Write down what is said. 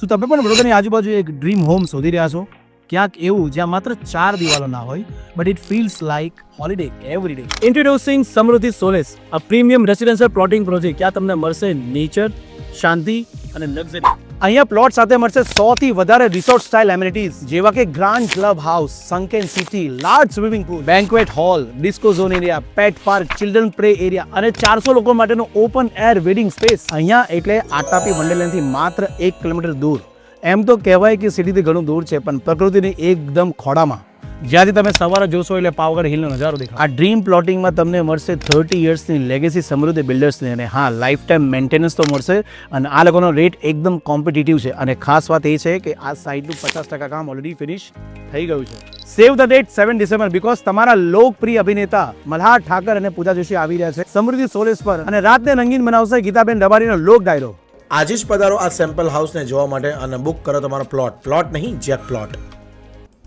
શું તમે પણ વડોદરાની આજુબાજુ એક ડ્રીમ હોમ શોધી રહ્યા છો? ક્યાંક એવું જ્યાં માત્ર 4 દિવાલો ના હોય, but it feels like holiday every day. Introducing Samriddhi Solace, a premium residential plotting project. ત્યાં તમને મળશે નેચર, શાંતિ અને લક્ઝરી. અહીંયા પ્લોટ સાથે મળશે 100 થી વધારે રિસોર્ટ સ્ટાઇલ એમિનિટીઝ જેવા કે grand club house, sunken city, large swimming pool, banquet hall, disco zone area, pet park, children play area અને 400 લોકો માટેનો ઓપન એર વેડિંગ સ્પેસ. અહીંયા એટલે આટાપી વંડરલેન્ડથી માત્ર 1 કિલોમીટર દૂર. એમ તો કહેવાય કે સિટીથી ઘણું દૂર છે, પણ પ્રકૃતિની એકદમ ખોળામાં, જ્યાંથી તમે સવારે જોશો એટલે પાવાગઢ હિલનો નજારો દેખાય. આ ડ્રીમ પ્લોટિંગમાં તમને મળશે 30 યર્સની લેગેસી સમૃદ્ધિ બિલ્ડર્સની, અને હા, લાઈફ ટાઈમ મેન્ટેનન્સ તો મળશે. અને આ લોકોનો રેટ એકદમ કોમ્પિટિટિવ છે. અને ખાસ વાત એ છે કે આ સાઇટનું 50% કામ ઓલરેડી ફિનિશ થઈ ગયું છે. સેવ ધ ડેટ 7 ડિસેમ્બર, બીકોઝ તમારા લોકપ્રિય અભિનેતા મલ્હાર ઠાકર અને પૂજા જોશી આવી રહ્યા છે સમૃદ્ધિ સોલેસ પર, અને રાતને રંગીન બનાવશે ગીતાબેન રબારીનો લોક ડાયરો. આજે જ પધારો આ સેમ્પલ હાઉસને જોવા માટે અને બુક કરો તમારો પ્લોટ નહીં જેક પ્લોટ.